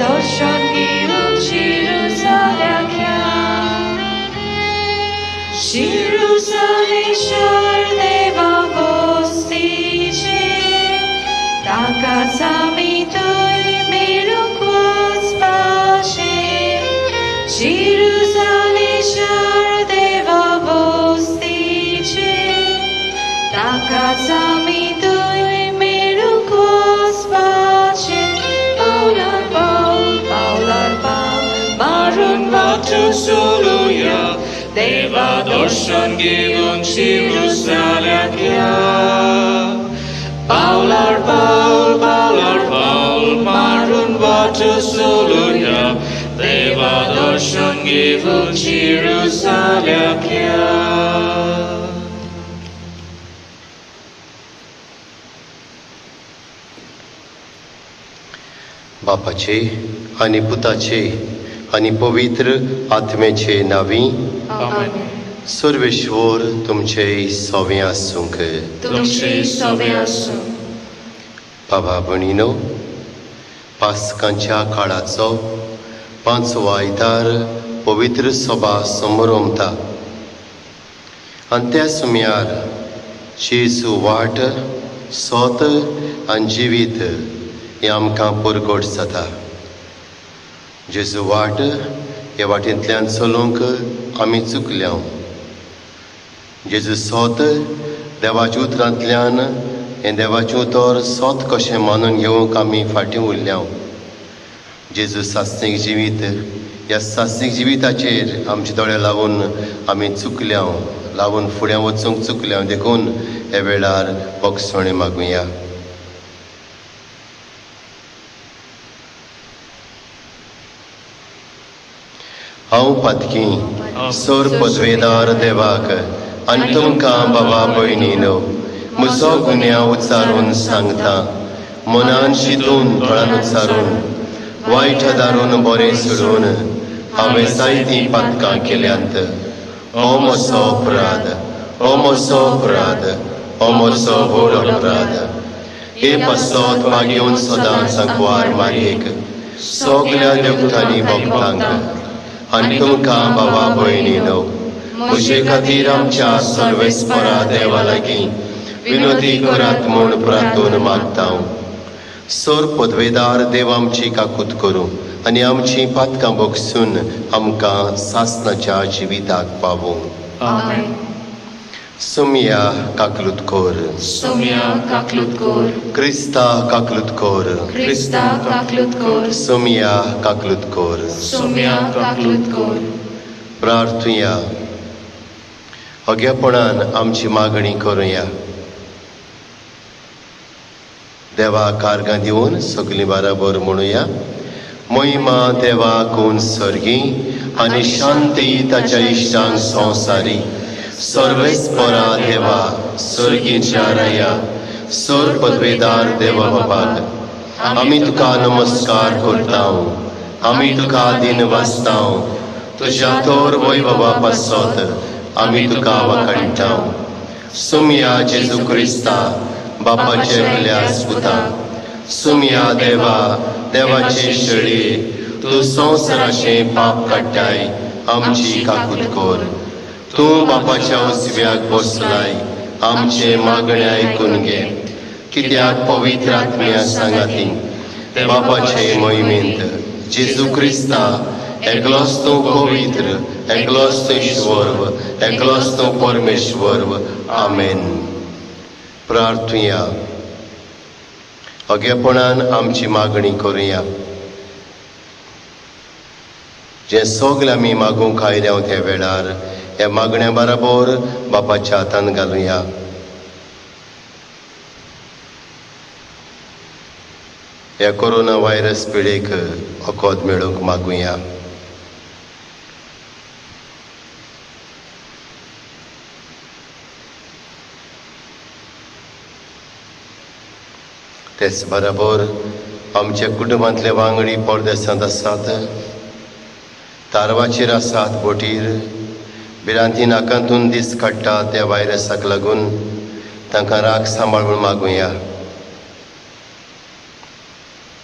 दर्शन घेऊन शिरुसाल्याख्या शिरुसालेश्वर देवा वस्तीचे ताकाच आमी थंय मेळूंक वचपाचे शिरुसालेश्वर देवा वस्तीचे ताकाच आमी थंय मेळूंक वचपाचे पावलार पावल मारून वाटो सोडुया देवा दर्शन घेऊन शिरुसाल्याक या पावलार पावल मारून वाटो सोडुया देवा दर्शन घेऊन शिरुसाल्याक या बापाचे आणि पुताचे आणि पवित्र आत्म्याचे नावी सर्वेश्वर तुमचे सोवे आसूंक बाबा भणीनो पास्कांच्या काळाचो 5वो आयतार पवित्र सभा समोर उमता आनी त्या सुमयार जेजू वाट सोत आनी जिवीत हे आमकां परगट जाता जेजू वाट हे वाटेंतल्यान चलोवंक आमी चुकल्या जेजू सोत देवाच्या उतरांतल्यान हें देवाचें उतर सोत कशें मानून घेवंक आमी फाटीं उरल्या जेजू सासणीक जिवीत ह्या सासणीक जिविताचेर आमचे दोळे लावून आमी चुकल्या लावून फुडें वचूंक चुकल्या देखून हे वेळार बोगसणे मागुया हांव पातकी सोर पदवेदार देवाक आनी तुमकां बाबा भयणीनो म्हजो गुन्यांव उच्चारून सांगता मनान चिंतून दोळान उच्चारून वायट दारून बरें सोडून हांवें जायतीं पातकां केल्यांत हो म्हजो अपराध हो म्हजो अपराध हो म्हजो व्हड अपराध हे पासत मागीवन सदांच वार मारयेक सगळ्या देवतांनी भक्तांक आनी तुमकां बाबा भयणीनो म्हजे खातीर आमच्या सर्वेस्परा देवा लागीं विनोदी करात म्हूण प्रार्थना मागता सोर पदवेदार देव आमची काकूत करूं आनी आमची पातकां बोगसून आमकां सासणाच्या जिविताक पावूं सुमया काकलूत कोर क्रिस्ता काकलूत कोर सुमया काकलूत कोर प्रार्थुया अगेपणान आमची मागणी करुया देवा कारगां दिवन सगळीं बराबर म्हणुया महिमा देवा कोण सर्गी आनी शांती ताच्या इश्टांक संवसारी सर्वेस्परा देवा सर्गीच्या राया सोर पदवेदार देवा बाबाक आमी तुका नमस्कार करता आमी तुका दिन वाचता तुज्या तोर वय बाबा पासत आमी तुका वखणटा सुमया जेजू क्रिस्ता बापाचे भल्यास पुता सुमया देवा देवाचे शेळी तूं संवसाराचें पाप काडटाय आमची काकूत कोर तूं बापाच्या उजव्याक बसलाय आमचे मागणे आयकून घे कित्याक पवित्र आत्म्या सांगाती बापाचे मोहिमेंत जेजू क्रिस्ता एकलोच तूं पवित्र एकलोच तूं ईश्वर एकलोच तूं परमेश्वर आमेन प्रार्थुया अगेपणान आमची मागणी करुया जे सगळे आमी मागूंक आयल्या त्या वेळार हे मागण्या बरोबर बापाच्या हातान घालुया ह्या कोरोना व्हायरस पिडेक वखद मेळूंक मागुया तेच बरोबर आमच्या कुटुंबांतले वांगडी परदेसांत आसात तारवाचेर आसात बोटीर भिरांती नाकांतून दीस काडटात त्या व्हायरसाक लागून तांकां राख सांबाळून मागुया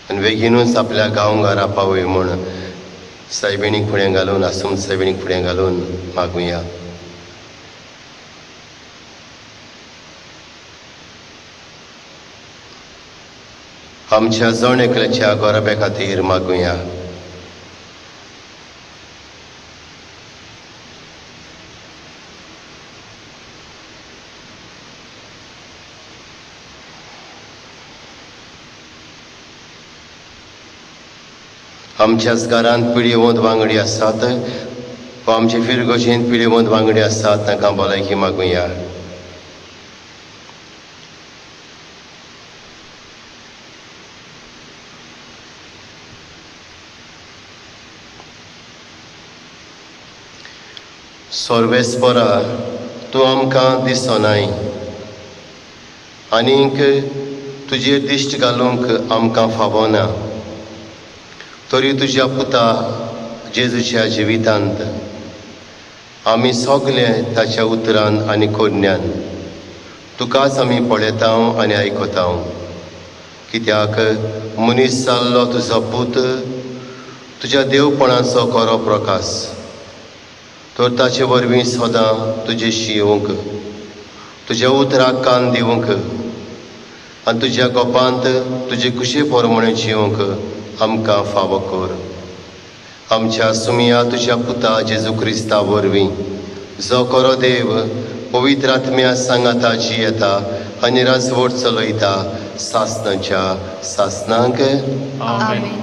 आनी बेगीनूच आपल्या गांवघरा पावय म्हूण सायबिणीक फुडें घालून आसून सायबिणीक फुडें घालून मागुया. आमच्या जण एकल्याच्या गोरबे खातीर मागुया. आमच्याच घरांत पिडीवंत वांगडी आसात वा आमचे फिरगोशेंत पिडीवंत वांगडी आसात तांकां भलायकी मागुया. सर्वेस्परा तूं आमकां दिसनाय आनीक तुजेर दिश्ट घालूंक आमकां फावो ना. तरी तुज्या पुता जेजूच्या जिवितांत आमी सगळे ताच्या उतरान आनी कोडण्यान तुकाच आमी पळयता आनी आयकता. कित्याक मनीस जाल्लो तुजो पूत तुज्या देवपणाचो खरो प्रकाश. तर ताचे वरवीं सदां तुजेशी येवंक तुज्या उतराक कान दिवंक आनी तुज्या गोपांत तुजे कुशे पोरमणे जिवंक आमकां फावो कर. आमच्या सुमिया तुज्या पुता जेजू क्रिस्ता वरवीं जो खरो देव पवित्र आत्म्या सांगाता जियेता आनी राजवट चलयता सासणाच्या सासणांक. आमेन.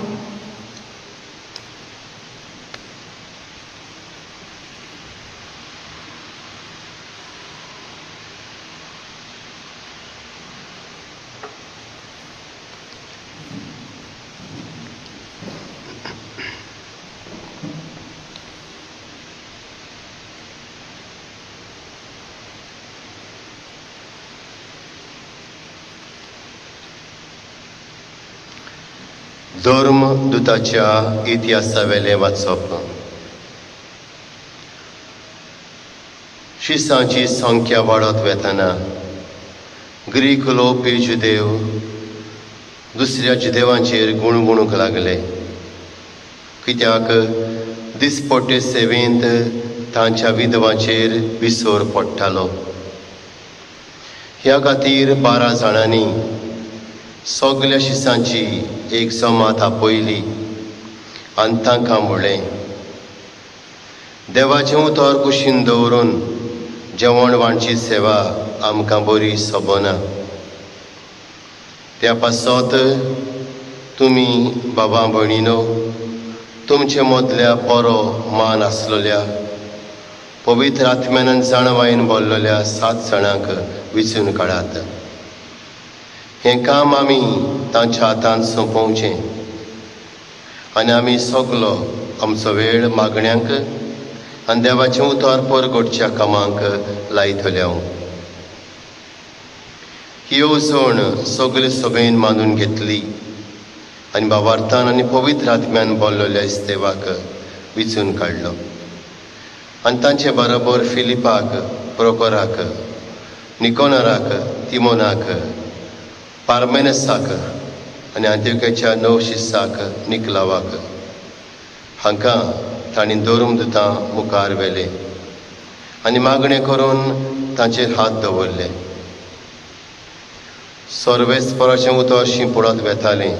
धर्म दुताच्या इतिहासावेलें वाचप. शिसांची संख्या वाडत वेताना ग्रीक लोक जुदेव दुसऱ्या जुदेवांचेर गुणगुणूंक लागले. कित्याक दिसपट्टे सेवेंत तांच्या विधवांचेर विसर पडटालो. ह्या खातीर 12 जाणांनी सगल्या शिसांची एक जमात आपयली आनी तांकां म्हणलें, देवाचें उतर कुशीन दवरून जेवण वांटची सेवा आमकां बरी सोबना. त्या पासत तुमी बाबा भयणीनो तुमचे मदल्या बरो मान आसलेल्या पवित्र आत्म्यान जाणवायेन भरलेल्या 7 जाणांक विचून काडात. हें काम आमी तांच्या हातांत सोंपोवचें आनी आमी सगलो आमचो वेळ मागण्यांक आनी देवाचें उतर परगटच्या कामांक लायतल्या. ही येवजण सगळे सभेन मानून घेतली आनी भावार्थान आनी पवित्र आत्म्यान भरलेल्या इस्तेवाक विचून काडलो. आनी तांचे बरोबर फिलिपाक, प्रोकोराक, निकोनराक, तिमोनाक, पार्मेनसाक आनी अंत्योक्याच्या 9 शिसाक निकलावाक हांकां तांणी धर्मदुतां मुखार व्हेले आनी मागणें करून तांचेर हात दवरले. सर्वेस्पराचें उतर शिंपडत वेतालें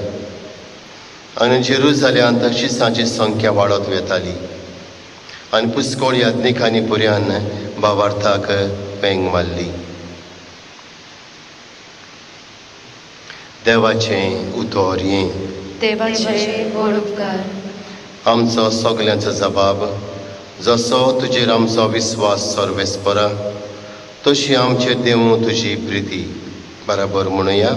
आनी जेरुसलेमांत शिसांची संख्या वाडत वेताली आनी पुस्कळ यात्निकांनी पुर्यान भावार्थाक पेंग मारली. देवाचें उतर हें. देवाचे व्हड उपकार. आमचो सगल्यांचो जबाब जसो तुजेर आमचो विस्वास सर्वेस्परा तशी आमचेर देवूं तुजी प्रिती. बराबर म्हणुया.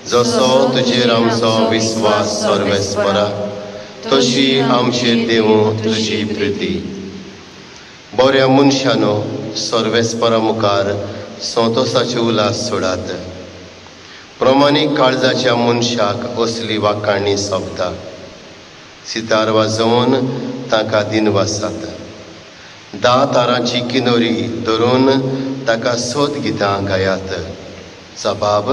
जसो तुजेर आमचो विस्वास सर्वेस्परा तशी आमचेर देवूं तुजी प्रिती. बऱ्या मनशानो सर्वेस्परा मुखार संतोशाचे उलास सोडात. प्रमाणीक काळजाच्या मनशाक असली वाखाणणी सोबता. सितार वाजोवन ताका दिनवासात. 10 तारांची किनोरी धरून ताका सोत गितां गायात. जबाब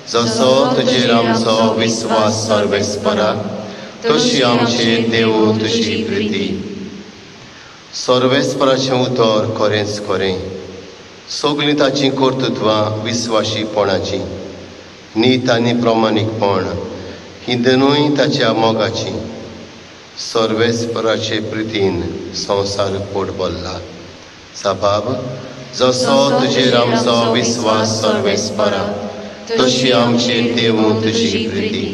जसो तुजेर आमचो विस्वास सर्वेस्परा तशी आमचे देव तुजी प्रिती. सर्वेस्पराचें उतर खरेंच खरें, सगळीं ताची कर्तृत्वां विस्वाशीपणाची, नीत आनी प्रमाणीकपण ही दोनूय ताच्या मोगाची. सर्वेस्पराचे प्रितीन संवसार पोट भरला. साबाब, जसो तुजेर आमचो विस्वास सर्वेस्परा तशी आमचे देव तुजी प्रिती.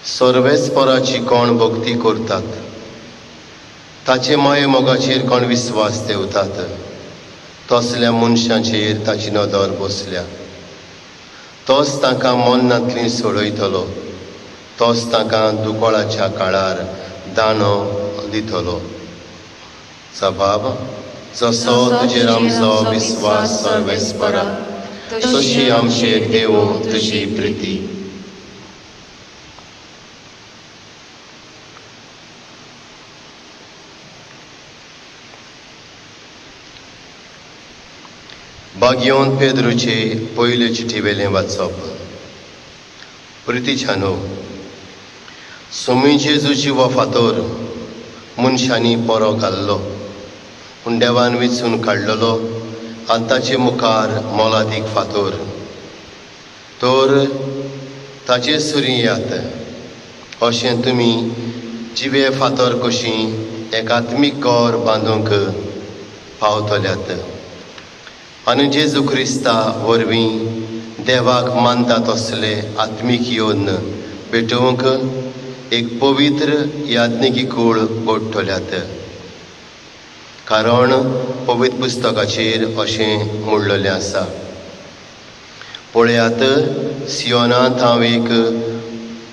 सर्वेस्पराची कोण भक्ती करतात, ताचे माये मोगाचेर कोण विस्वास देवतात, तसल्या मनशांचेर ताची नदर बसल्या. तोच तांकां मरणांतली सोडयतलो, तोच तांकां दुकोळाच्या काळार दाणो दितलो. जबाब, जसो तुजेर आमचो विस्वास सर्वेस्परा तशी आमचे देव तुजी प्रिती. भाग्योन पेद्रूचे पयले चिठी वेलें वाचप. प्रितीच्यानो, सोमी जेजूची वफातोर मनशांनी परो घाल्लो, पूण देवान वेंचून काडलेलो आनी ताचे मुखार मोलादीक फातोर. तर ताचे सुरियात अशें तुमी जिवे फातर कशीं एकात्मीक घर बांदूंक पावतल्यात आनी जेजू क्रिस्ता वरवीं देवाक मानता तसले आत्मीक योन भेटोवंक एक पवित्र याज्ञिकी कूळ घडटल्यात. कारण पवित्र पुस्तकाचेर अशें म्हणलेलें आसा, पळयात सियोनांत हांव एक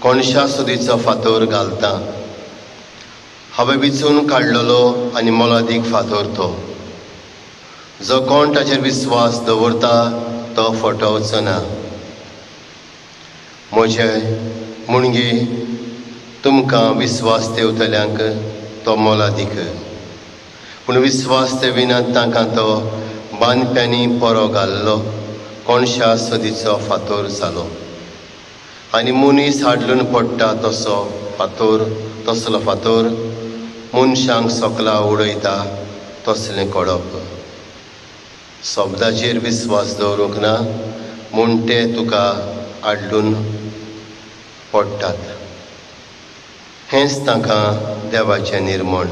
कोणशा सुदीचो फातर घालतां. हांवें विचून काडलेलो आनी मोलादीक फातर तो. जो कोण ताचेर विस्वास दवरता तो फटवचो ना. म्हजे मुणगे तुमकां विस्वास देवतल्यांक तो मोलादीक, पूण विस्वास देविनात तांकां तो बांदप्यांनी परो घाल्लो कोणशा सदीचो फातर जालो. आनी मनीस हाडलून पडटा तसलो फातर मनशांक सकला उडयता तसलें कडप. शब्दाचेर विस्वास दवरूंक ना म्हूण ते तुका हाडलून पडटात. हेंच तांकां देवाचें निर्मण.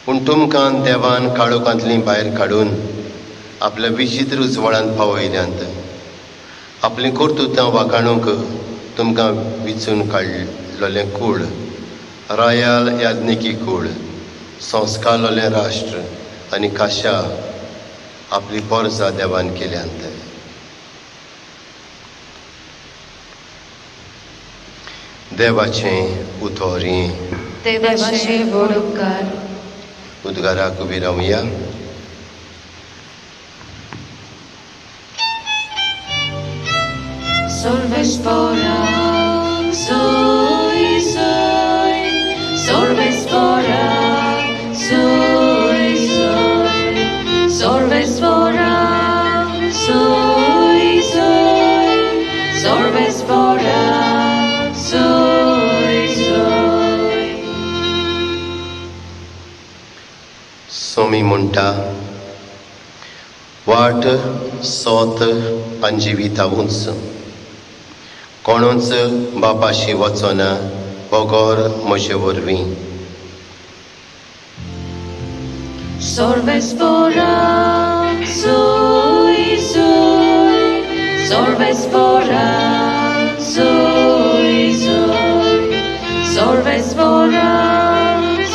पूण तुमकां देवान काळोखांतलीं भायर काडून आपल्या विचित्र उजवाडांत पावयल्यांत. आपली कर्तुत्वां वाखाणूंक तुमकां विचून काडलेलें कूळ, रायाल याज्ञिकी कूळ, संस्कारलेलें राष्ट्र आनी खाशा आपली परजा देवान केल्यांत. देवाचें उतोरी. देवाचे व्हड उपकार. उद्गाराक उबी रावया. Solvespora, soy, soy. Solvespora, soy, soy. Solvespora, soy, soy. Solvespora, soy, soy. Somi म्हणटा, वाट सोत आनी जिवितावूच कोणूच बापाशी वचना बगोर म्हजे वरवीं. Solvespora, soy, soy. Solvespora, soy, soy. Solvespora,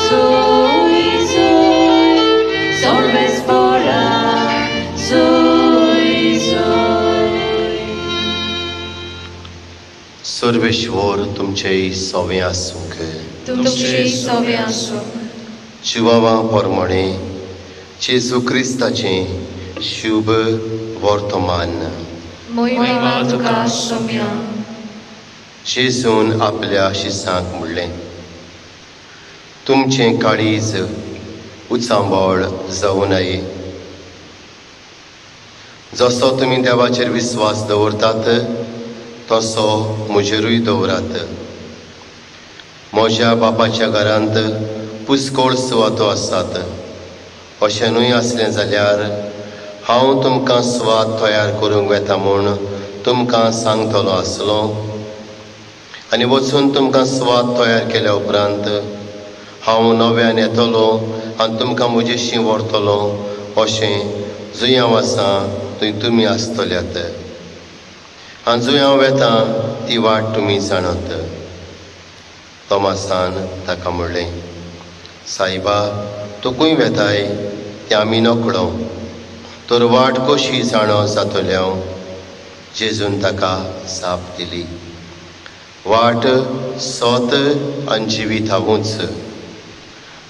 soy, soy. Solvespora, soy, soy. Sarveshwar तुमचे सवें आसूंक. तुमचे सवे आसूं. जिवावा पोरमोणे जेजू क्रिस्ताचें शुभ वर्तमान. मोहिमा तुका सोम्या. जेजून आपल्या शिसांक म्हणलें, तुमचें काळीज उचांबळ जावं नये. जसो तुमी देवाचेर विस्वास दवरतात तसो म्हजेरूय दवरात. म्हज्या बापाच्या घरांत पुस्कोळ सुवातो आसात. अशेंनूय आसलें जाल्यार हांव तुमकां सुवात तयार करूंक वेता म्हूण तुमकां सांगतलो आसलो. आनी वचून तुमकां सुवात तयार केल्या उपरांत हांव नव्यान येतलो आनी तुमकां म्हजेशी व्हरतलो, अशें जंय हांव आसां थंय तुमी आसतल्यात. आनी जंय हांव वेतां ती वाट तुमी जाणात. तोमासान ताका म्हणलें, सायबा, तुकूय वेताय तें आमी नकळो, तर वाट कशी जाणो जातली हांव? जेजून ताका जाप दिली, वाट सोत आनी जिवीत हांवूच.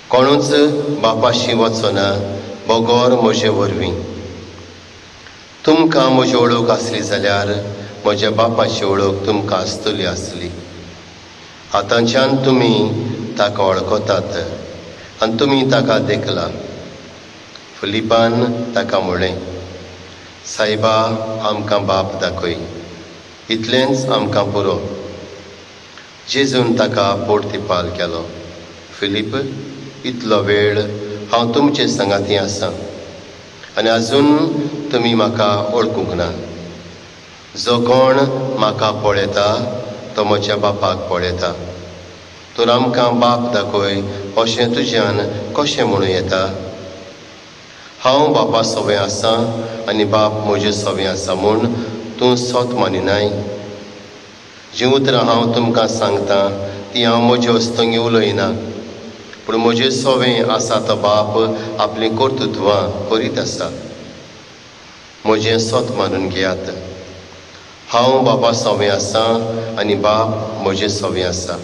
कोणूच बापाशी वचना बगोर म्हजे वरवीं. तुमकां म्हजी वळख आसली जाल्यार म्हज्या बापाची वळख तुमकां आसतली आसली. आतांच्यान तुमी ताका वळखतात आनी तुमी ताका देखला. फिलिपान ताका म्हणलें, सायबा, आमकां बाप दाखय, इतलेंच आमकां पुरो. जेजून ताका पोर्तिपाल केलो. फिलीप, इतलो वेळ हांव तुमचे संगाती आसां आनी आजून तुमी म्हाका वळखूंक ना. जो कोण म्हाका पळयता तो म्हज्या बापाक पळयता. तर आमकां बाप दाखय अशें तुज्यान कशें म्हणूं येता? हांव बापा सोबें आसां आनी बाप म्हजे सोबें आसा म्हूण तूं सोत मानिनाय. जीं उतरां हांव तुमकां सांगतां तीं हांव म्हजे वस्तूंगी उलयना, पूण म्हजे सोबें आसा तो बाप आपलीं कर्तुत्वां करीत आसा. म्हजें सोत मानून घेयात. हांव बापा सोबें आसां आनी बाप म्हजे सोबें आसा.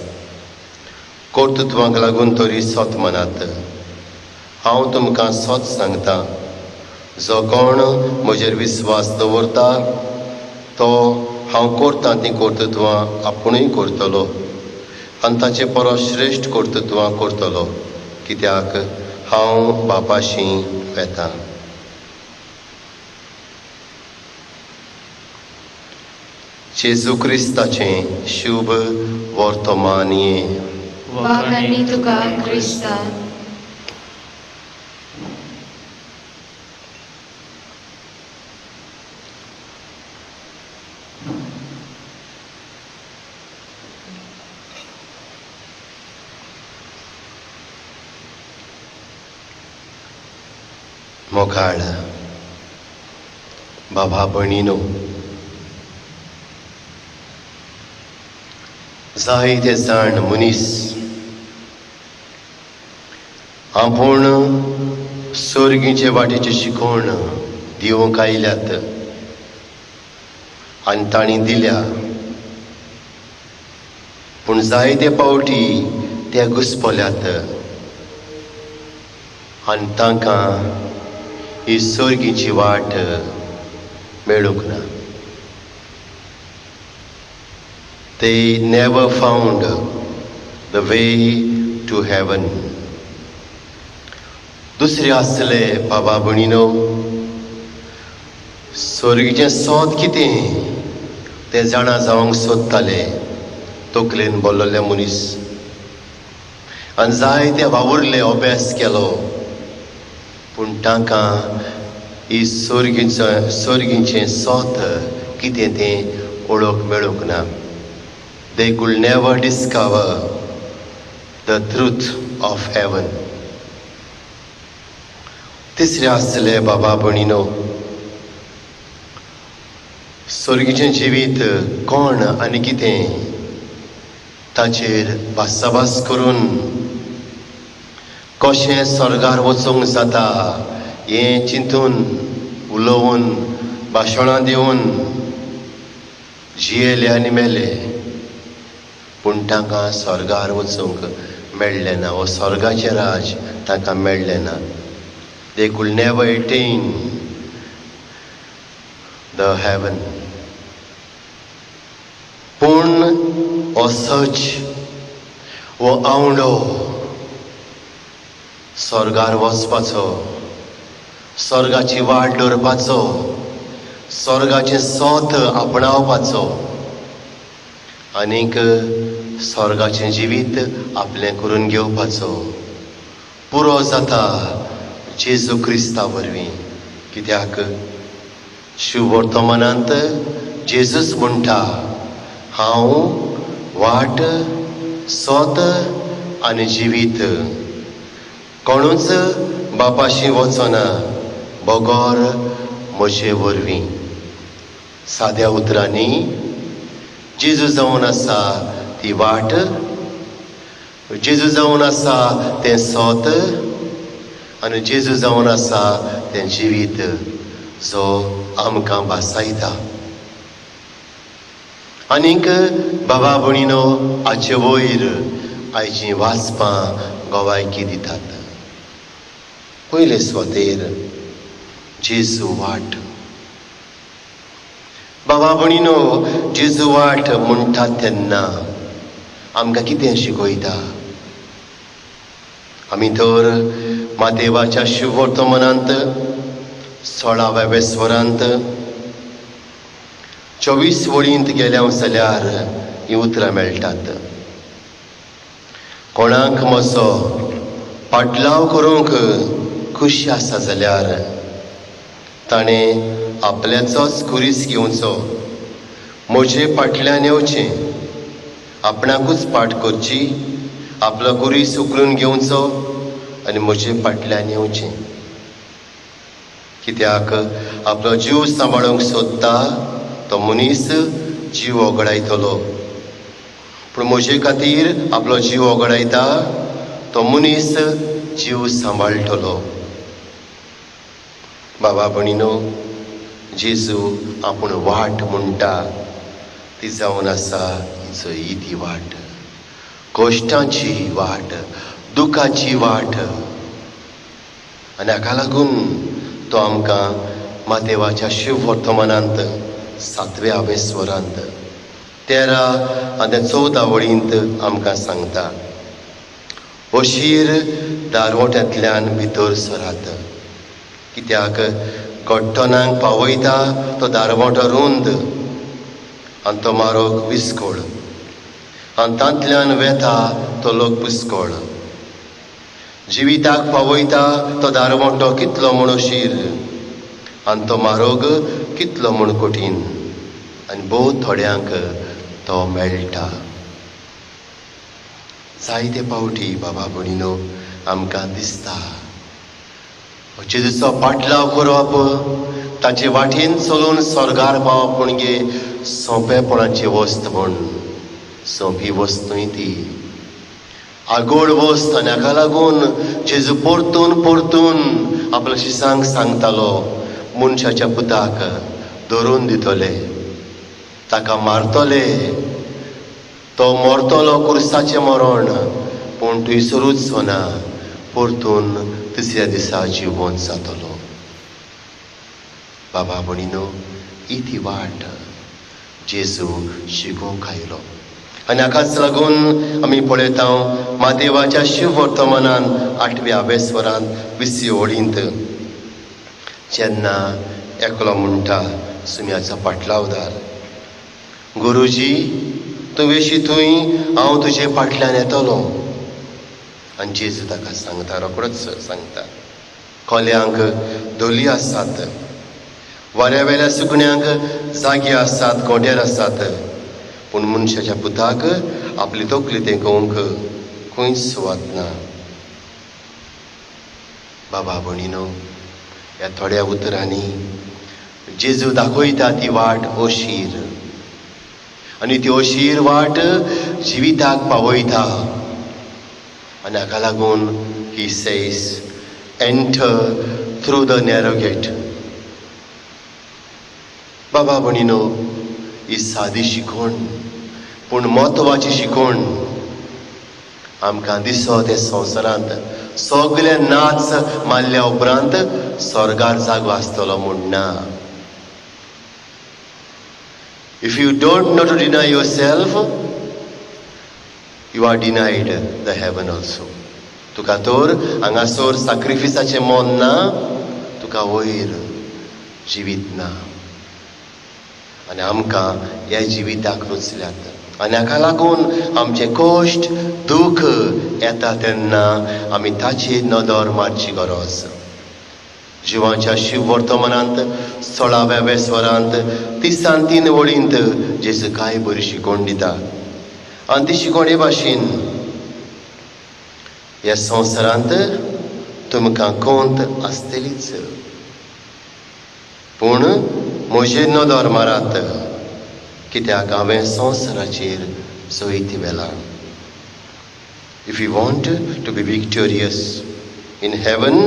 कर्तुत्वांक लागून तरी सोत मानात. हांव तुमकां सोत सांगतां, जो कोण म्हजेर विस्वास दवरता तो हांव करतां तीं कर्तुत्वां आपुणूय करतलो आनी ताचे परस श्रेश्ठ कर्तुत्वां करतलो, कित्याक हांव बापाशी वेतां. जेजू क्रिस्ताचें शुभ वर्तमान ये. वाखाणी तुका क्रिस्ता. मोखाळ बाबा भयणीनो, जायते जाण मनीस आपूण सर्गीचे वाटेचें शिकोवण दिवंक आयल्यात आनी तांणी दिल्या, पूण जायते पावटी ते घुस्पल्यात आनी तांकां ही सर्गीची वाट मेळूंक ना. They never found the way to heaven. दुसरे आसले बाबा भयणीनो, स्वर्गीचें सोत कितें तें जाणा जावंक सोदताले तकलेन बोल्लोले मनीस. आनी जायते वावुरले अभ्यास केलो, पूण तांकां ही स्वर्गीचें सोत कितें तें वळख मेळूंक ना. They could never discover the truth of heaven. तिसरे आसले बाबा भयणीनो, स्वर्गीचें जिवीत कोण आनी कितें ताचेर भासाभास करून कशें स्वर्गार वचूंक जाता हें चिंतून उलोवन भाशणां दिवन जियेले आनी मेले, पूण तांकां स्वर्गार वचूंक मेळ्ळें ना. हो स्वर्गाचें राज तांकां मेळ्ळें ना. They could never attain the heaven. पूण हो सच, हो आवडो स्वर्गार वचपाचो, स्वर्गाची वाट धरपाचो स्वर्गाचें सोत आपणावपाचो आनीक स्वर्गाचें जिवीत आपलें करून घेवपाचो पुरो जाता जेजू क्रिस्ता वरवीं. कित्याक शुभ वर्तमानांत जेजूच म्हणटा, हांव वाट, सोत आनी जिवीत. कोणूच बापाशी वचना बगोर म्हजे वरवीं. साद्या उतरांनी जेजू जावन आसा ती वाट, जेजू जावन आसा तें सोत आनी जेजू जावन आसा तें जिवीत जो आमकां बासायता. आनीक बाबा भयणीनो, हाचे वयर आयचीं वाचपां गोवायकी दितात. पयले सुवातेर जेजू वाट. बाबा भयणीनो, जेजू वाट म्हणटा तेन्ना आमकां कितें शिकयता? आमी तर मातेवाच्या शुभ वर्तमानांत 16व्या वेस्वरांत 24 वळींत गेल्या जाल्यार हीं उतरां मेळटात. कोणाक म्हजो पाटलाव करूंक खुशी आसा जाल्यार ताणें आपल्याचोच कुरीस घेवचो, म्हजे फाटल्यान येवचें, आपणाकूच पाट करची, आपलो कुरीस उखलून घेवचो आनी म्हजे फाटल्यान येवचें. कित्याक आपलो जीव सांबाळूंक सोदता तो मनीस जीव वगडायतलो, पूण म्हजे खातीर आपलो जीव वगडायता तो मनीस जीव सांबाळटलो. बाबा भयणीनो, जेजू आपूण वाट म्हणटा ती जावन आसा ही ती वाट, कश्टांची वाट, दुखाची वाट. आनी हाका लागून तो आमकां मातेवाच्या शुभ वर्तमानांत 7व्या वेस्वरांत 13 आनी 14 वळींत आमकां सांगता, अशीर दारवट्यांतल्यान भितर सरात. कित्याक गोठ्ठोनांक पावयता तो दारवटो रुंद आनी तो मारोग विस्कोळ, आनी तांतल्यान वेता तो लोक पुस्कोळ. जिविताक पावयता तो दारवटो कितलो म्हूण अशीर आनी तो मारोग कितलो म्हूण कठीण, आनी भोव थोड्यांक तो मेळटा. जायते पावटी बाबा भयणीनो आमकां दिसता जेजूचो पाटलाव करप, ताचे वाटेन चलून स्वर्गार पावप म्हणजे सोंपेपणाची वस्त म्हूण. सोंपी वस्त न्हय ती, आगोड वस्त. आनी हाका लागून जेजू परतून परतून आपल्या शिसांक सांगतालो, मनशाच्या पुताक धरून दितले, ताका मारतले, तो मरतलो कुर्साचें मरण, पूण थंयसरूच वना, परतून तिसऱ्या दिसा जिवंत जातलो. बाबा भयणीनो, ही ती वाट जेजू शिकोवंक आयलो. आनी हाकाच लागून आमी पळयता मातेवाच्या शुभ वर्तमानान 8व्या वेस्वरांत 20 वळींत जेन्ना एकलो म्हणटा सुम्याचो पाटलावदार, गुरुजी तूं वेशी थंय, हांव तुजे फाटल्यान येतलो. आनी जेजू ताका सांगता, रोखडोच सांगता, कोल्यांक दोली आसात, वाऱ्यावेल्या सुकण्यांक जागे आसात, गोंड्यार आसात, पूण मनशाच्या पुताक आपली तकली तेंकोवंक खंयच सुवात ना. बाबा भयणीनो, ह्या थोड्या उतरांनी जेजू दाखयता ती वाट अशीर, आनी ती अशीर वाट जिविताक पावयता. आनी हाका लागून he says enter through the narrow gate. बाबा भयणीनो, ही सादी शिकवण पूण म्हत्वाची शिकवण. आमकां दिसो ते संवसारांत सगळे नाच मारल्या उपरांत स्वर्गार जागो आसतलो म्हूण ना. If you don't know to deny yourself, you are denied the heaven also. तुका तर हांगासर सॅक्रिफिसाचें मोन ना, तुका वयर जिवीत ना. आनी आमकां ह्या जिविताक रुचल्यात. आनी हाका लागून आमचे कश्ट दूख येता तेन्ना आमी ताची नदर मारची गरज. जिवाच्या शिव वर्तमानांत 16व्या वेस्वरांत 33 वळींत जेजू कांय बरी शिकोवण दिता. आनी ती शिकोवण हे भाशेन, ह्या संवसारांत तुमकां कोंत आसतलीच, पूण म्हजेर नदर मारात, कित्याक हांवें संवसाराचेर Jait व्हेला. If you want to be victorious in heaven,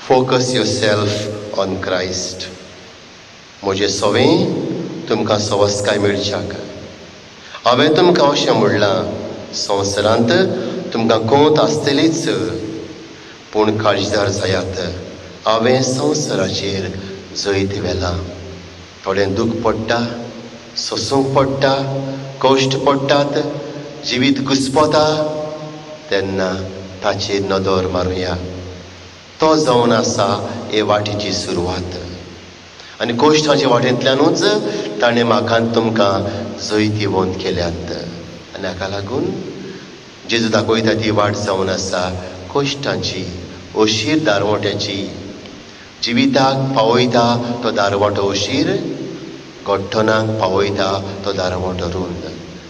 focus yourself on Christ. म्हजें सवें तुमकां सवस्काय मेळच्याक. हांवें तुमकां अशें म्हणलां, संवसारांत तुमकां कोंत आसतलीच, पूण काळजीदार जायात, हांवें संवसाराचेर जैत व्हेला. थोडें दूख पडटा, सोसूंक पडटा, कश्ट पडटात, जिवीत घुस्पता, तेन्ना ताचेर नदर मारुया. तो जावन आसा हे वाटेची सुरवात. आनी कश्टाच्या वाटेंतल्यानूच ताणें म्हाका तुमकां जैत येवंत केल्यात. आनी हाका लागून जेजू दाखयता ती वाट जावन आसा कश्टांची, अशीर दारवट्याची. जिविताक पावयता तो दारवटो अशीर, गोठ्ठनाक पावयता तो दारवटो रुंद.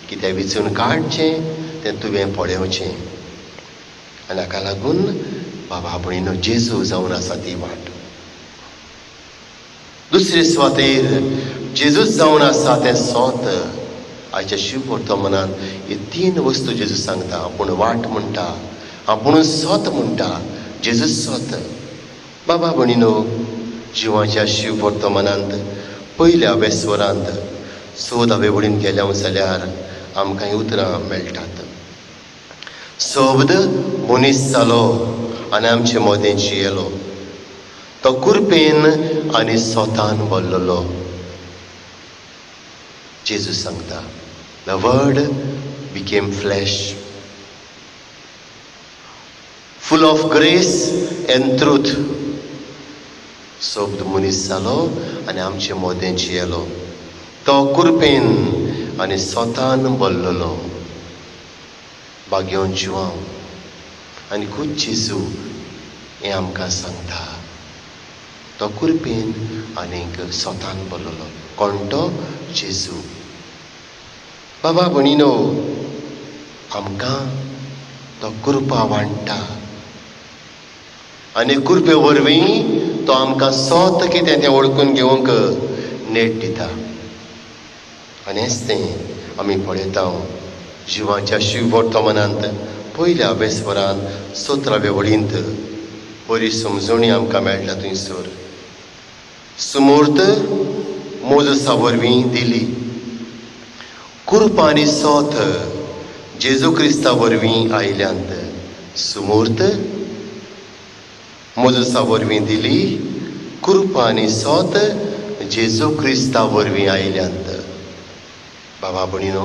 कितें विचून काडचें तें तुवें पळोवचें. आनी हाका लागून बाबा भयणीनो, जेजू जावन आसा ती वाट. दुसरे सुवातेर जेजूच जावन आसा तें सोत. आयच्या शिव वर्तमानांत हे 3 वस्तू जेजू सांगता. आपूण वाट म्हणटा, आपूण सोत म्हणटा, जेजूच सोत. बाबा भयणीनो, जिवाच्या शिव वर्तमानांत पयल्या वेस्वरांत 14व्या वळीन गेल्या जाल्यार आमकां हीं उतरां मेळटात. सोबद मनीस जालो आनी आमचे मदें जियेलो. तो कुरपेन आनी सोतान भरलेलो. जेजू सांगता, the word became flesh, full of grace and truth. सोबद मनीस जालो आनी आमचे मदें जियेलो. तो कुरपेन आनी सोतान भरलेलो. भाग्योन जिवांव आनी खूब जेजू हें आमकां सांगता. तो कुरपेन आनीक सोतान भरलेलो. कोण तो? जेजू. बाबा भयणीनो, आमकां तो कृपा वाडटा आनी कृपे वरवीं तो आमकां सोत कितें तें वळखून घेवंक नेट दिता. आनी हेंच तें आमी पळयता जिवाच्या शिव वर्तमानांत पयल्या वेस्वरांत 17व्या वळींत बरी समजणी आमकां मेळटा. थंयसर सुमूर्त मोजसा वरवीं दिली. कृपा आनी सोत जेजू क्रिस्ता वरवीं आयल्यांत. सुमूर्त मोजसा वरवीं दिली. कृपा आनी सोत जेजू क्रिस्ता वरवीं आयल्यांत. बाबा भयणीनो,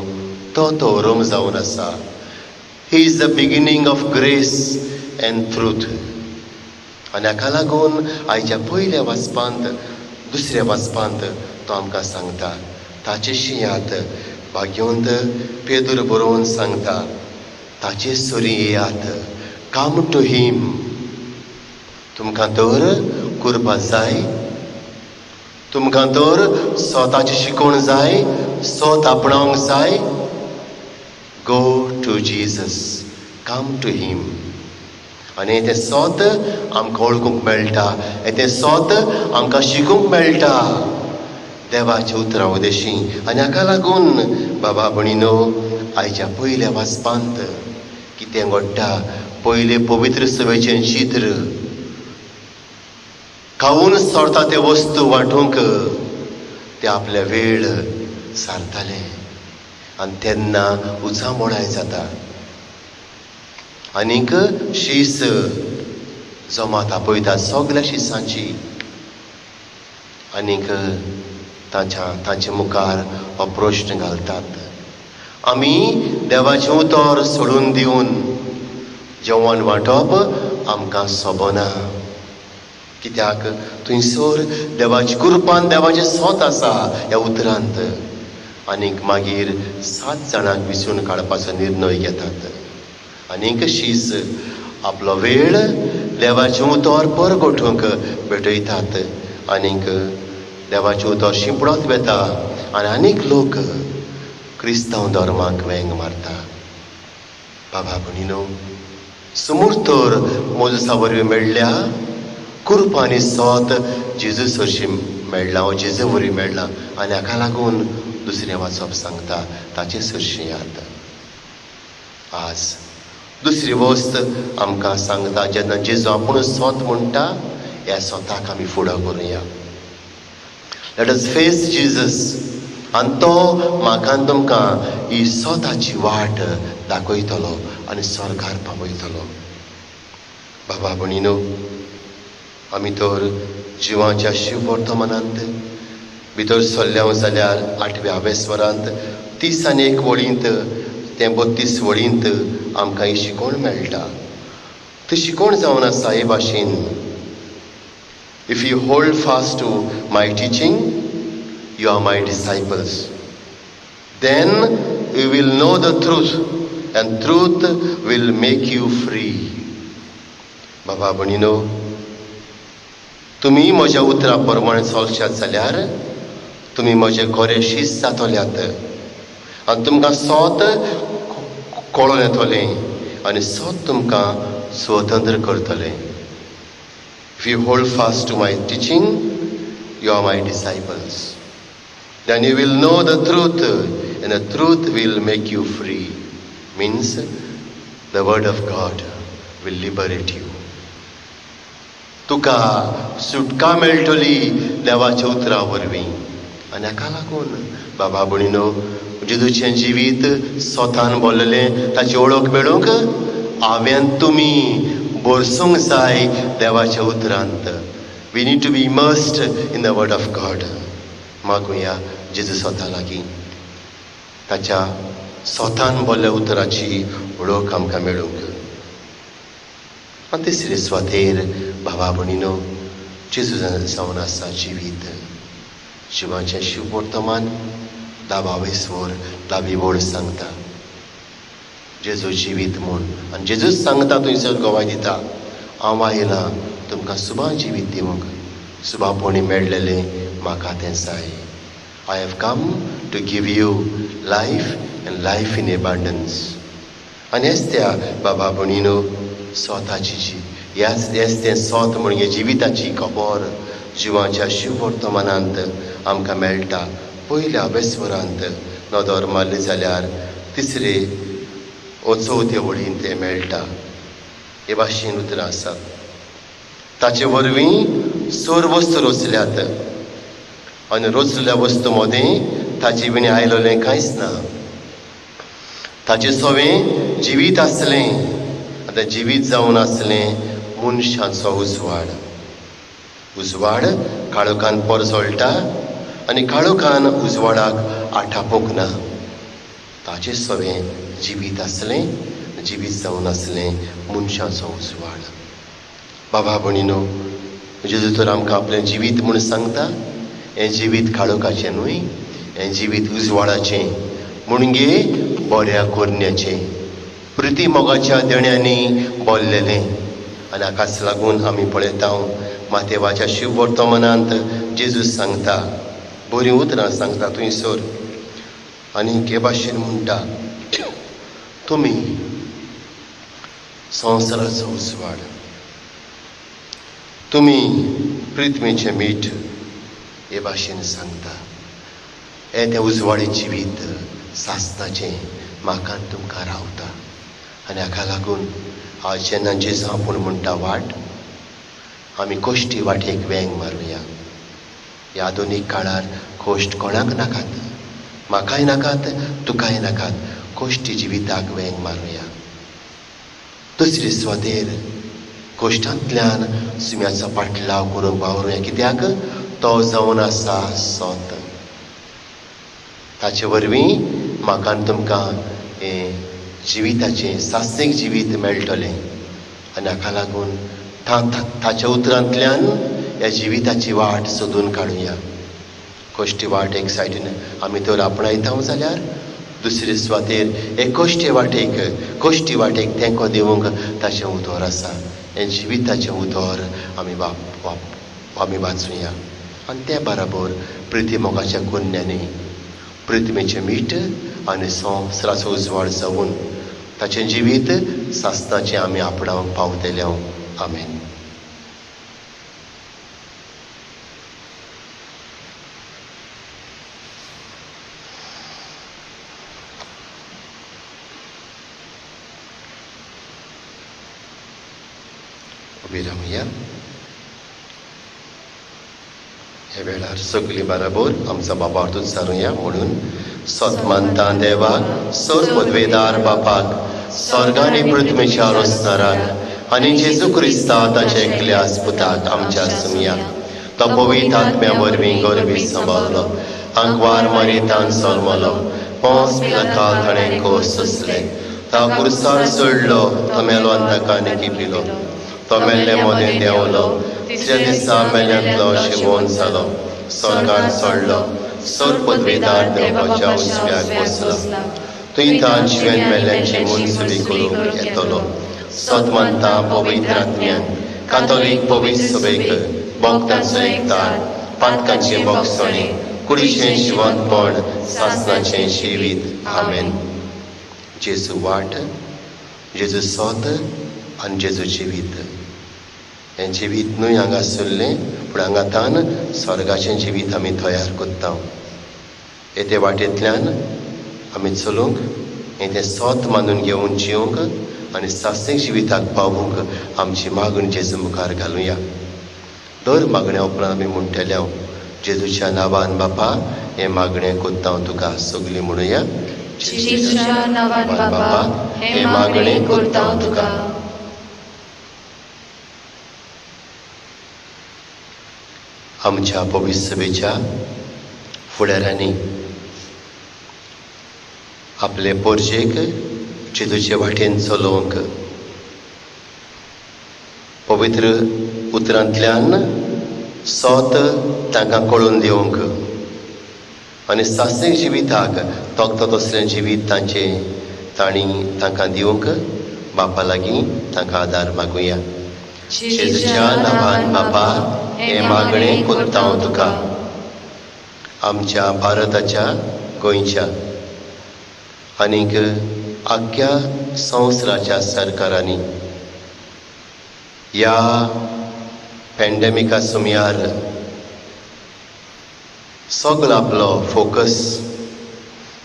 तो रोम जावन आसा. He is the beginning of grace and truth. आनी हाका लागून आयच्या पयल्या वाचपांत, दुसऱ्या वाचपांत तो आमकां सांगता. ताचे शिंयात भाग्यवंत पेदूर बरोवन सांगता, ताचे सोरी येयात, कम टू हिम. तुमकां तर कृपा जाय, तुमकां तर स्वताची शिकोवण जाय, सोत आपणावंक जाय. Go to Jesus, come to him. आनी तें सोत आमकां वळखूंक मेळटा, तें सोत आमकां शिकूंक मेळटा देवाचे उतरां उदेशीं. आनी हाका लागून बाबा भयणीनो, आयच्या पयल्या वाचपांत कितें घडटा? पयले पवित्र सभेचें चित्र खावून सोडता ते वस्तू वांटूंक ते आपल्या वेळ सारताले. आनी तेन्ना उचामोडाय जाता. आनीक शीस जमात आपयतात सगल्या शिसांची. आनीक तांचे मुखार हो प्रश्न घालतात, आमी देवाचें उतर सोडून दिवन जेवण वांटप आमकां सोबना, कित्याक थंयसर देवाची कृपान देवाचें सोत आसा ह्या उतरांत. आनीक मागीर 7 जाणांक विचून काडपाचो निर्णय घेतात. आनीक शीस आपलो वेळ देवाचें उतर परगोठूंक भेटयतात. आनीक देवाचें उतर शिंपडत वेता आनी आनीक लोक क्रिस्तांव धर्माक वेंग मारता. बाबा भयणीनो, समोर तर मोजसा वरवीं मेळ्ळ्या कृपा आनी सोत जेजूस हरशीं मेळ्ळां वा जेजू वरवीं मेळ्ळां. आनी हाका लागून दुसरें वाचप सांगता ताचे हरशीं याद. आज दुसरी वस्त आमकां सांगता जेन्ना जेजू आपूण सोत म्हणटा ह्या सोताक आमी फुडो करुया. लेट अस फेस जीजस आनी तो म्हाका आनी तुमकां ही सोताची वाट दाखयतलो आनी स्वर्गार पावयतलो. बाबा भयणीनो, आमी तर जिवाच्या शिववर्तमानांत भितर सरल्या जाल्यार 8व्या स्वरांत 30 वळींत ते 32 वळींत आमकां ही शिकोवण मेळटा. ती शिकोवण जावन आसा हे भाशेन, if you hold fast to my teaching you are my disciples, then you will know the truth and truth will make you free. बाबा भयणीनो, तुमी म्हज्या उतरा प्रमाणे चलशात जाल्यार तुमी म्हजे खरे शिश्य जातल्यात आनी तुमकां सोत कळोन येतलें आनी सोत तुमकां स्वतंत्र करतलें. If you hold fast to my teaching you are my disciples, then you will know the truth and the truth will make you free. Means the word of God will liberate you. तुका सुटका मेळटली देवाच्या उतरा वरवीं. आनी हाका लागून बाबा भयणीनो, जेजूचें जिवीत सोतान भरलेलें ताची ओळख मेळूंक हांवें तुमी भरसूंक जाय देवाच्या उतरांत. We need to be immersed in the word of God. मागुया जेजू सोता लागीं ताच्या सोतान भरल्या उतराची ओळख आमकां मेळूंक. आनी तिसरे स्वातेर बाबा भयणीनो, जेजू जावन आसा जिवीत. जिवाचें शिव वर्तमान 10 स्वर 10 वळ सांगता जेजू जिवीत म्हूण. आनी जेजूच सांगता थंयसर गोवाय दिता, हांव आयलां तुमकां सुभां जिवीत दिवंक, सुभापणी मेळ्ळेलें म्हाका तें जाय. I have come to give you life and life in abundance. आनी हेच त्या बाबा भयणीनो सोताची हेच तें सोत म्हणजे जिविताची खबर जिवाच्या शिव वर्तमानांत आमकां मेळटा. पयल्या अभेस्वरांत नदर मारली जाल्यार तिसरे व चवथे वळींत तें मेळटा. हे भाशेन उतरां आसात. ताचे वरवीं सर वस्तू रचल्यात आनी रचलेल्या वस्तू मदें ताचे विणे आयलोलें कांयच ना. ताचें सवें जिवीत आसलें आतां जिवीत जावन आसलें मनशांचो उजवाड. उजवाड काळोखान परजळटा आनी काळोखान उजवाडाक आटापूंक ना. ताचें सवें जिवीत आसलें, जिवीत जावन आसलें मनशांचो उजवाड. बाबा भयणीनो, जेजू तर आमकां आपलें जिवीत म्हूण सांगता. हें जिवीत काळोखाचें न्हय, हें जिवीत उजवाडाचें, मुणगे बऱ्या कोरण्याचें, प्रिती मोगाच्या देण्यांनी भरलेलें. आनी हाकाच लागून आमी पळयता मातेवाच्या शिव वर्तमानांत जेजू सांगता, बरीं उतरां सांगता थंयसर. आनी हे भाशेन म्हणटा, तुमी संवसाराचो उजवाड, तुमी पृथ्वीचें मीठ. हे भाशेन सांगता. हें तें उजवाडी जिवीत सासणाचें म्हाका आनी तुमकां रावता. आनी हाका लागून आज जेन्ना जेजू आपूण म्हणटा वाट, आमी कोश्टी वाटेक वेंग मारुया. ह्या आधुनीक काळार कोश्ट कोणाक नाकात, म्हाकाय नाकात, तुकाय नाकात. कोश्टी जिविताक वेंग मारुया. दुसरे स्वातेर कोश्टांतल्यान सुम्याचो पाटलाव करूंक वावरुया. कित्याक तो जावन आसा सोत. ताचे वरवीं म्हाका आनी तुमकां हें जिविताचें सासणीक जिवीत मेळटलें. आनी हाका लागून ताच्या उतरांतल्यान ह्या जिविताची वाट सोदून काडुया. कोश्टी वाट एक सायडीन आमी तर आपणायता जाल्यार दुसरे सुवातेर हे कोश्टे वाटेक तेंको दिवंक ताचें उतर आसा. हें जिविताचें उतर आमी वाचुया. आनी ते बराबर प्रिती मोगाच्या कन्यांनी पृथ्वीचें मीठ आनी संवसाराचो उजवाड जावन ताचें जिवीत सासणाचें आमी आपणावंक पावतले. आमेन. उबी रावया. हे वेळार सगळीं बराबर आमचो बापार उच्चारुया म्हणून सतमंता देवाक सर पदवेदार बापाक स्वर्गानी पृथ्वीच्या रोसणाराक आनी जेजू क्रिस्ता ताच्या एकल्या पुताक आमच्या सुमया तो पवित्र आत्म्या वरवीं गरबी सांबाळलो आंकवार मरितान सोलमलो पोंस पिलाकाल ताणें कोस सोंसले ता कुर्सार चडलो तो मेलो अंधकानी किपिलो तो मेल्ले मोदें देंवलो तिसऱ्या दिसा मेल्यांतलो शिवोन जालो स्वर्गांत चडलो सर पदवेदार देवाच्या उजव्याक बसलो थंय तान जिवेन मेल्ल्यांची मुनसुबी करूंक येतलो. सतमंता पवित्र आत्म्यान कातोलीक पवित्र सभेक भक्तांचो एकतार पातकांची भोगसणी कुडीचें जिवंतपण सासणाचें जिवीत. आमेन. जेजू वाट, जेजू सोत आनी जेजू जिवीत. हें जिवीत न्हय हांगा आसुल्लें पूण हांगातान स्वर्गाचें जिवीत आमी तयार कोत्ता. येते वाटेंतल्यान आमी चलूंक हें तें सोत मानून घेवन जिवंक आनी सासणीक जिविताक पावूंक आमची मागणी जेजू मुखार घालुया. दर मागण्या उपरांत आमी म्हणटले जेजूच्या नांवान बापा हें मागणें कोत्ता तुका. सगळीं म्हणुया जेजूच्या नांवान बापा हें मागणें कोत्ता तुका. आमच्या पवित्र सभेच्या फुडाऱ्यांनी आपले पोरजेक जेजूचे वाटेन चलोवंक पवित्र उतरांतल्यान सोत तांकां कळून दिवंक आनी सासणीक जिविताक तोखतो तसलें जिवीत तांकां दिवंक बापा लागीं तांकां आदार मागुया. जेजूच्या नांवान बापा हें मागणें कोत्ता तुका. आमच्या भारताच्या गोंयच्या आनीक आख्या संवसाराच्या सरकारांनी ह्या पॅन्डेमिका सुमयार सगळो आपलो फोकस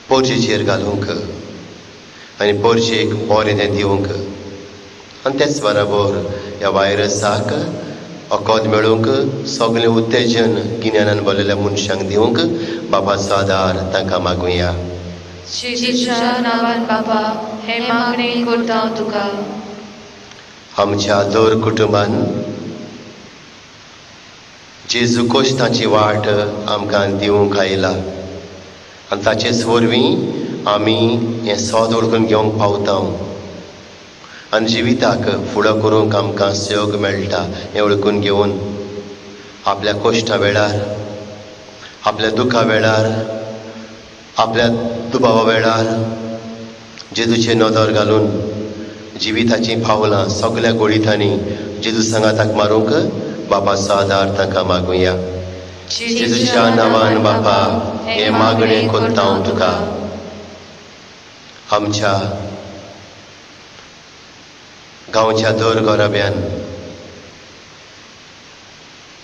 पोरजेचेर घालूंक आनी पोरजेक बरें तें दिवंक आनी तेच बराबर ह्या वायरसाक वखद मेळूंक सगळें उत्तेजन गिन्यानान भरलेल्या मनशांक दिवंक बापाचो आदार तांकां मागुया. जेजूच्या नांवान बापा हें मागणें कोत्ता तुका. आमच्या दर कुटुंबान जेजू कोश्तांची वाट आमकां दिवंक आयला आनी ताचेच वरवीं आमी हें सोद ओळखून घेवंक पावता आनी जिविताक फुडो करूंक आमकां योग मेळटा हें ओळखून घेवन आपल्या कोश्टा वेळार आपल्या दुखा वेळार आपल्या दुबावा वेळार जेजूचे नदर घालून जिविताची पावलां सगळ्या गोडितांनी जेजू सांगाताक मारूंक बापाचो आदार तांकां मागुया. जेजूच्या नांवान बापा हें मागणें कोत्ता तुका. आमच्या गांवच्या दर गोरब्यान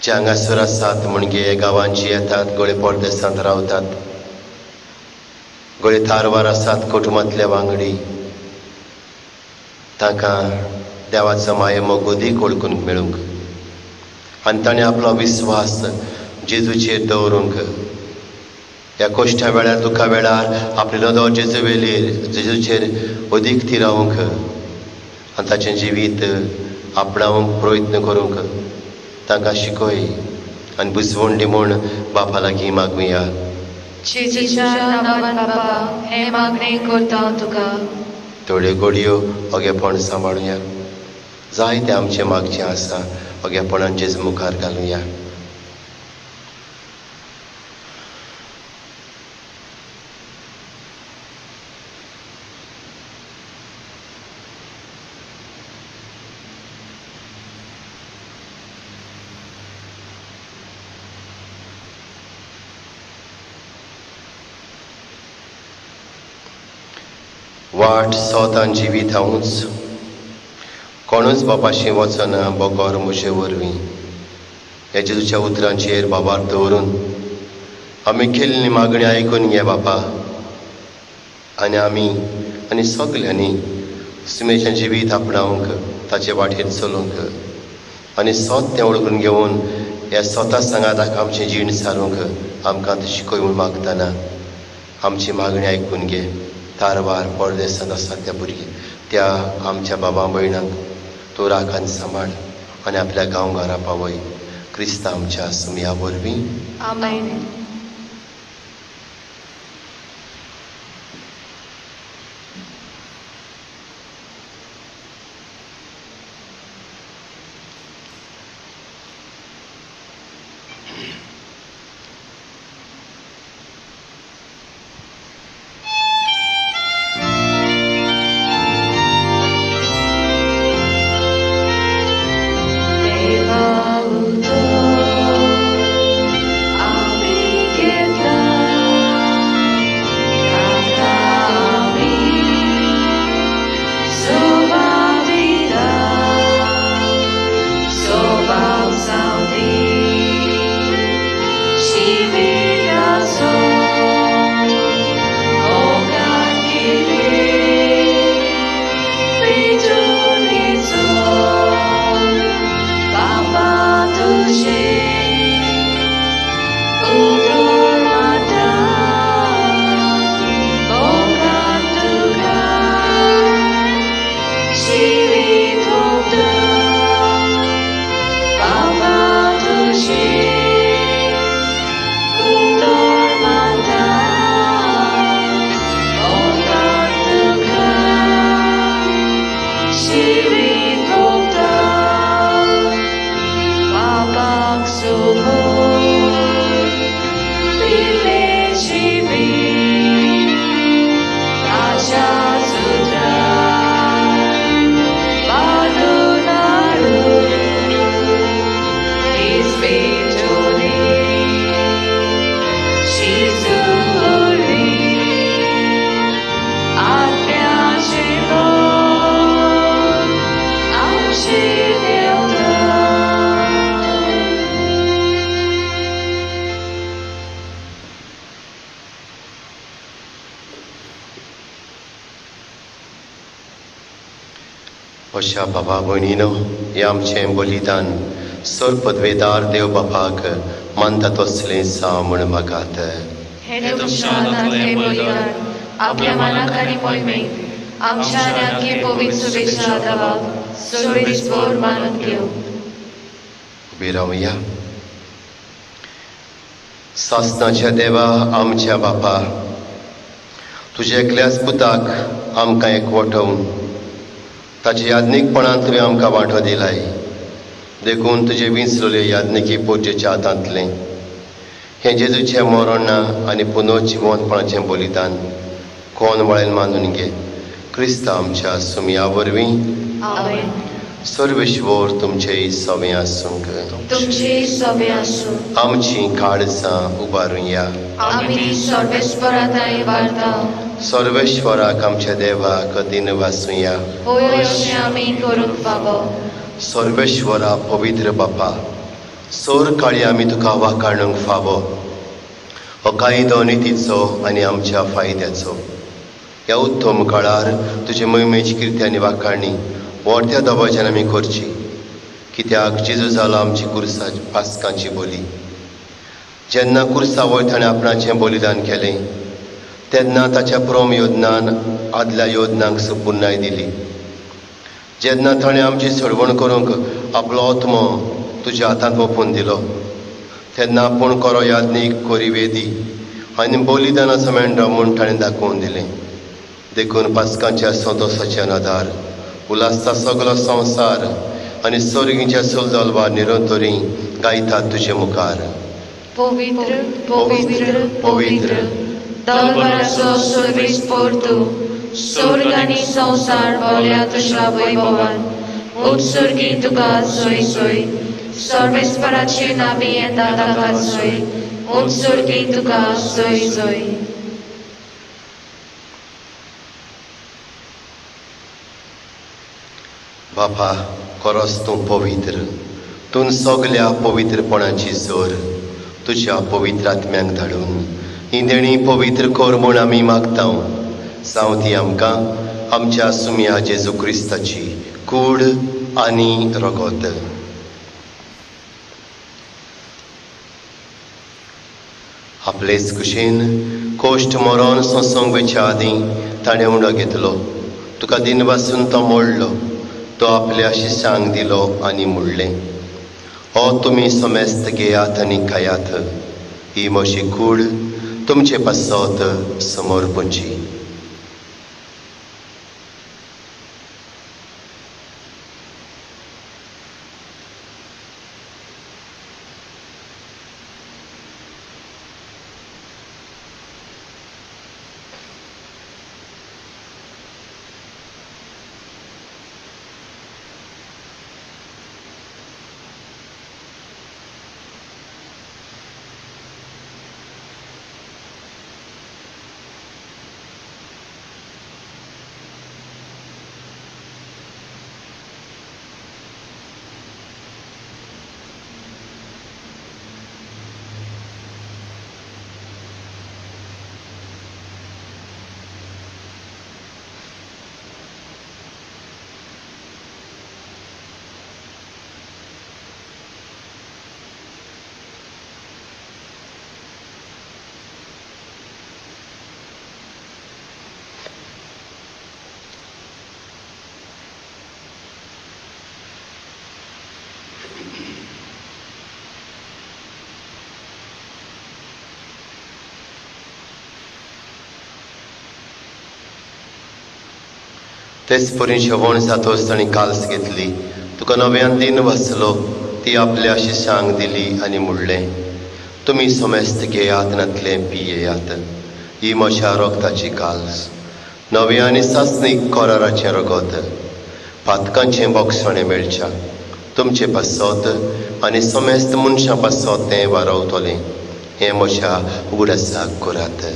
जे हांगासर आसात म्हणजे गांवांची येतात गोळे परदेसांत रावतात गोळे तारवार आसात कुटुंबांतले वांगडी तांकां देवाचो माये मोगोदीक ओळखून मेळूंक आनी ताणें आपलो विस्वास जेजूचेर दवरूंक ह्या कोश्टा वेळार दुखा वेळार आपली नदर जेजूचेर अदीक ती रावूंक आनी ताचें जिवीत आपणावंक प्रयत्न करूंक तांकां शिकय आनी बुजवण दी म्हूण बापा लागीं मागुया. जेजूच्या नांवान बापा हें मागणें कोत्ता तुका. थोड्यो घडयो ओगेपण सांबाळुया. जायते आमचें मागचें आसा ओगेपणान जेजू मुखार घालुया. वाट सोतान जिवीत हांवूच कोणूच बापाशी वचना बोगोर म्हजे वरवीं हे जेजूच्या उतरांचेर बाबार दवरून आमी केल्ली मागणी आयकून घे बापा आनी आनी सगल्यांनी सुमेचें जिवीत आपणावंक ताचे वाटेर चलूंक आनी सोत तें वळखून घेवन ह्या स्वता सांगात आमचें जीण सारूंक आमकां शिकोय म्हूण मागतना आमची मागणी आयकून घे तारवार परदेसांत आसा त्या भुरग्यां त्या आमच्या बाबा भयणांक तूं राख आनी सांबाळ आनी आपल्या गांवघरा पावय क्रिस्ता आमच्या सुमया वरवीं आमेन. अशा बाबा भयणीनो हे आमचें बलिदान सर पदवेदार देव बापाक मानता तसलें सा म्हण मागात. हे तुमच्या हातांतलें बलिदान आपल्या मनाक आनी मोहिमेक आमच्या आनी आख्खे पवित्र सभेच्या दावाक सोयीस्पोर मानून घेव. उबी रावया. सासणाच्या देवा आमच्या बापा तुज्या एकल्याच पुताक आमकां एकवटवून ताचे याज्ञिकपणान तुवें आमकां वांटो दिलाय देखून तुजे विंचलोले याज्ञिकी पोटचेच्या हातांतलें हें जेजूचें मरण आनी पुनो जिवंतपणाचें बलिदान कोण वळेन मानून घे क्रिस्ता आमच्या सुमया वरवीं आमेन. सर्वेश्वर तुमचें सवें आसूंक तुमची सवे आसूं आमची काळजां उबारुया. आमी ती सर्वेस्पराताय वार्ता सर्वेश्वराक आमच्या देवाक दिन वासुया. होय अशें आमी करूंक फावो. सर्वेश्वरा पवित्र बापा सोर काळी आमी तुका वाखाणूंक फावो हो कायदो नितीचो आनी आमच्या फायद्याचो. ह्या उत्तम काळार तुजे मोहिमेची किर्ती आनी वाखाणी व्हडत्या दबाज्यान आमी करची कित्याक जेजू जालो आमची कुर्सा पास्कांची बोली. जेन्ना कुर्सा वयर ताणें आपणाचें बलिदान केलें तेन्ना ताच्या प्रम योजनान आदल्या योजनांक संपूर्णाय दिली. जेन्ना ताणें आमची सडवण करूंक आपलो आत्मो तुज्या हातांत ओपून दिलो तेन्ना आपूण करो याज्ञीक कोरी वेदी आनी बलिदानाचो मेंढरो म्हूण ताणें दाखोवन दिलें. देखून पास्कांच्या संतोशाचे नदार उलासता सगलो संवसार आनी सर्गीच्या सुलजलवार निरंतरी गायतात तुजे मुखार. पवित्र पवित्र पवित्र दरबाराचो सर्वेस्पोर तूं स्वर्ग आनी संवसार भोवल्या तुज्या वैभवान उत्सर्गी तुका सोय सोय सर्वेस्पराचे नावी येता ताका सोय उत्सर्गी तुका सोय सोय. बापा खरोच तूं पवित्र, तूं सगल्या पवित्रपणाची जोर तुज्या पवित्र आत्म्यांक धाडून ही देणी पवित्र कर म्हूण आमी मागता. जावं ती आमकां आमच्या सुम्या जेजू क्रिस्ताची कूड आनी रगत. आपलेच कुशीन कोश्ट मरोन सोंसोंक वेच्या आदीं ताणें उंडो घेतलो. तुका दिनवासून तो मोडलो. तो आपल्या शिश्यांक दिलो आनी म्हणलें, हो तुमी समेस्त घेयात आनी खायात. ही म्हजी कूड तुमचे पासत समर्पणची. तेच परी जेवण जातोच ताणी काल्स घेतली. तुका नव्यान दिन वाचलो. ती आपल्या शिश्यांक दिली आनी म्हणलें, तुमी समेस्त घेयात नातले पियेयात. ही म्हज्या रोगताची काल्स, नवे आनी सासणीक कोराराचें रगत. पातकांचें बोगसणें मेळच्या तुमचे पासत आनी समेस्त मनशां पासत तें वारवतलें. हें म्हज्या उगडासाक करात.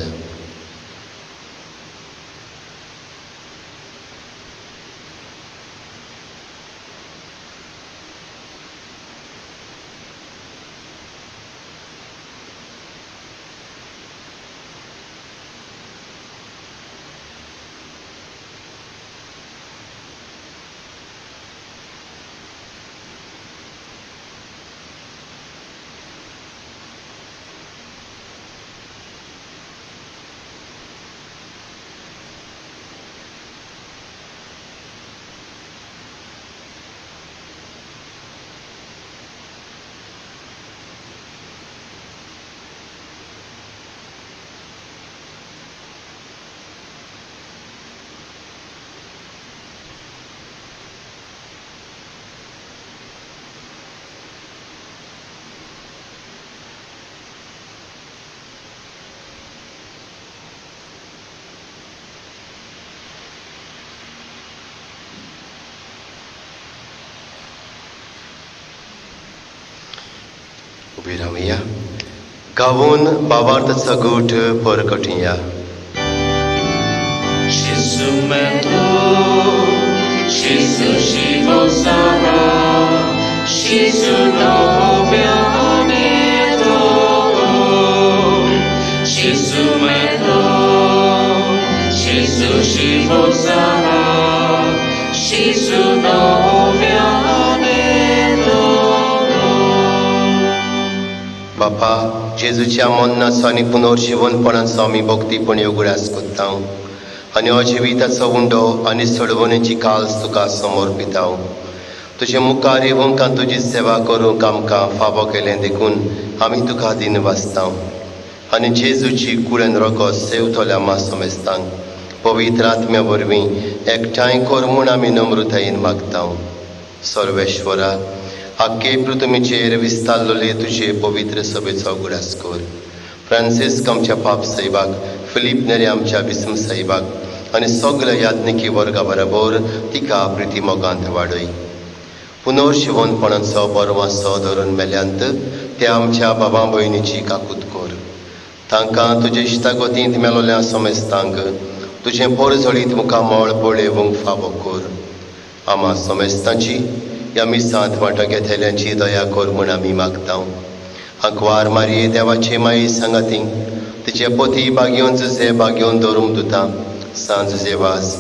उबी रावया. गावून भावार्थाचा गोठ परकटया. Gesù è tu, Gesù ci sarà, Gesù noviane dopo. Gesù è tu, Gesù ci sarà, Gesù noviane dopo. बापा जेजूच्या मन्नाचो आनी पुनर्जीवनपणाचो आमी भक्तीपणी उगडास कोत्ता आनी हो जिविताचो उंडो आनी सोडवणेची काल्स तुका समर्पिता. तुजे मुखार येवंक तुजी सेवा करूंक आमकां फावो केलें देखून आमी तुका दिन वाचता. आनी जेजूची कुळेन रगत सेवतल्या मा समेस्तांक पवित्र आत्म्या वरवीं एकठांय कर म्हूण आमी नम्रतायेन मागता. सर्वेश्वरा, आख्खे पृथ्वीचेर विस्तारलोले तुजे पवित्र सभेचो उगडास कर. फ्रांसिस्क आमच्या पाप साहेबाक, फिलीप नेरे आमच्या बिस्म साहेबाक आनी सगल्या याज्ञिकी वर्गा बरोबर तिका प्रिती मोगांत वाडय. पुनर्जीवनपणाचो बरो वासो धरून मेल्यांत त्या आमच्या बाबा भयणीची काकूत कर. तांकां तुजे इश्टागतींत मेलोल्या समेस्तांक तुजें पोरजळीत मुखामळ पळेवंक फावो कर. आम्हा समेस्तांची ह्या मिसांत वांटो घेतल्यांची दया कर म्हूण आमी मागतां. अंकवार मारये देवाचे माये सांगातीं तिचे पोती बागेवन जुजे बागेवन दवरूंक दिता सांज जेवास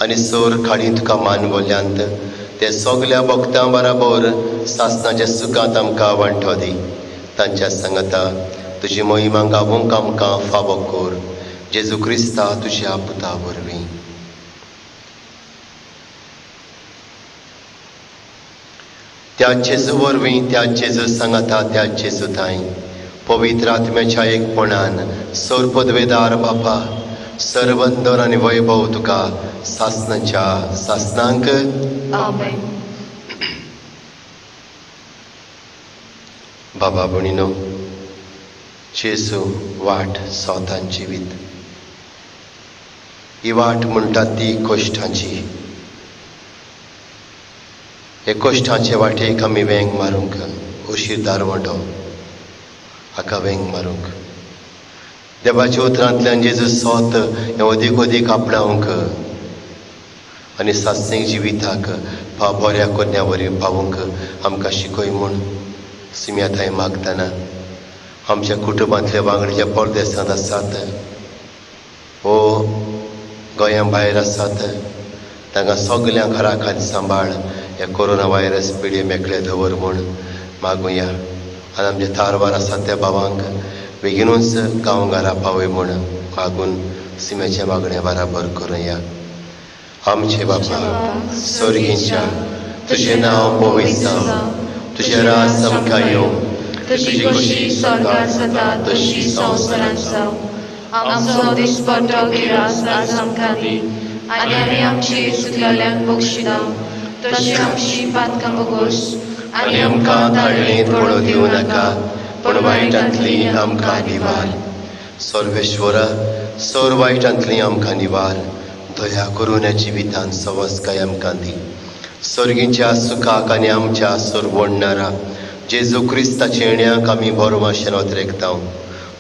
आनी सोर खाडी तुका मान बोल्यांत ते सगल्या भक्तां बराबर सासणाच्या सुखांत आमकां वांटो दी. तांच्या सांगता तुजी मोहिमा गावूंक आमकां फावो कर. जेजू क्रिस्ता तुज्या पुता वरवीं. त्या जेजू वरवीं त्या जेजू सांगता त्या जेजू थंय पवित्र आत्म्याच्या एकपणान सोर पदवेदार बापा सर्वंदर आनी वैभव तुका सासणाच्या सासणांक आमेन. बाबा भणिनो, जेजू वाट सोतान जिवीत. ही वाट म्हणटात ती कश्टांची. हे कश्टांचे वाटेक आमी वेंग मारूंक उशीर दारवंडो हाका वेंग मारूंक देवाच्या उतरांतल्यान जेजू सोत हें अदीक अदीक आपणावंक आनी सासणीक जिविताक बऱ्या कोन्या वरवीं पावूंक आमकां शिकय म्हूण सुम्या थंय मागतना आमच्या कुटुंबांतले वांगडी जे परदेसांत आसात वो गोंया भायर आसात तांकां सगल्यांक घरा खातीर सांबाळ हे कोरोना व्हायरस पिडे मेकळे दवर म्हूण मागुया. आनी आमचे तारवार आसात त्या भावांक बेगीनूच गांवघरा पावय म्हूण मागून सिमेचे मागणें बराबर करुया. आमचे बापा स्वर्गींच्या तुजें नांव पवित्र जावं, तुजें राज आमकां येवं, तुजी कशी स्वर्गांत जाता तशी संवसारांत जावं. आमचो दिसपट्टो गिरास आज आमकां दी आनी आमी आमची चुकलेल्यांक बक्षिता तशी आमची पातकां बगोस आनी आमकां ताळणेंत पडूं दिवं नाका पूण वायटांतली आमकां निवार. सर्वेश्वरा सर वायटांतली आमकां निवार. दया करून ह्या जिवितांत सवस्काय आमकां दी. सर्गीच्या सुखाक आनी आमच्या सोरवडणारा जेजू क्रिस्ताचे येण्याक आमी बरो माशेन वतरेकता.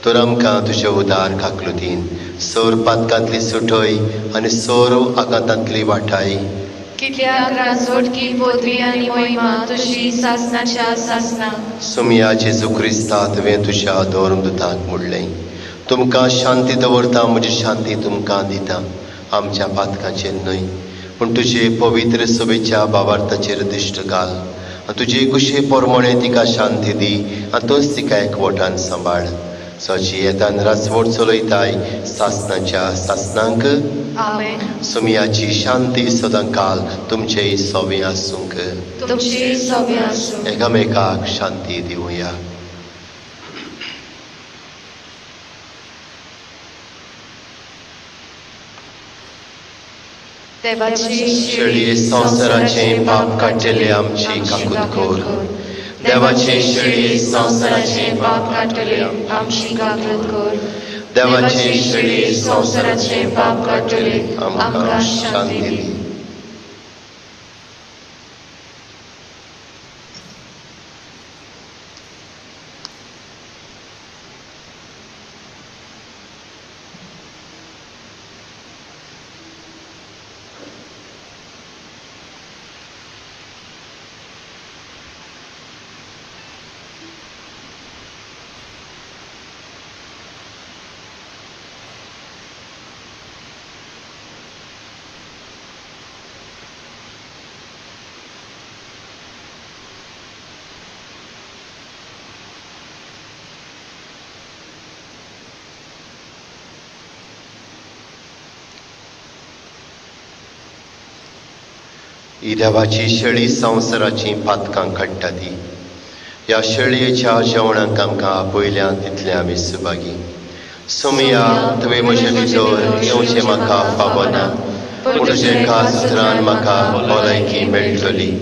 तर आमकां तुजे उदार काकलुतीन सोर पातकांतली सुटय आनी सोर आकांतांतली वाटाय. कित्याक राजवटकी पदवी आनी महिमा तुजी सासणाच्या सासणा. सुमया जेजू क्रिस्ता तुवें तुज्या दोरमदूतांक म्हणलें तुमकां शांती दवरता म्हजी शांती तुमकां दिता. आमच्या पातकांचेर न्हय पूण तुजे पवित्र सुबेच्या भावार्थाचेर दिश्ट घाल आनी तुजे कुशे पोरमोणे तिका शांती दी आनी तोच तिका एकवटान सांबाळ. सची येतान राजवट चलयताय सासणाच्या सासणांक आमेन. सुमयाची शांती सदां काल तुमचेय सोबी आसूंक. तुमची सव्य आसूं. एकामेकाक शांती दिवया. देवाची शेळये संवसाराचे पाप काडलेले आमची काकूत कोर. देवाचे शेळये संवसाराचे पाप काडटले आमची काकूत कोर. देवाचे शेळये संवसाराचे पाप काडटले आमकां शांती दी. ही देवाची शेळी संवसाराची पातकां काडटा ती. ह्या शेळयेच्या जेवणाक आमकां आपयल्यान तितले आमी सुभागी. सुमया तुवें म्हजे भितर येवचें म्हाका फावो ना पूण तुजे खास उतरान म्हाका भलायकी मेळटली.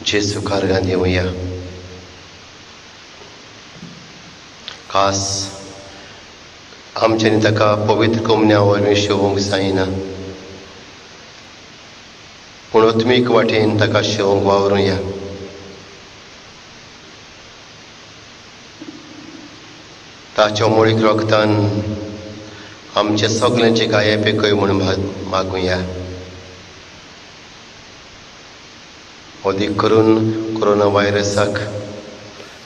जेजू कारगान येवया. खास आमच्यानी ताका पवित्र कमन्या वरवीं शेवूंक जायना, पूण आत्मीक वाटेन ताका शेवूंक वावरुया. ताच्या मोळीक रोगतान आमचे सगल्यांचे गाये पिकय म्हणून मागुया. अदीक करून कोरोना व्हायरसाक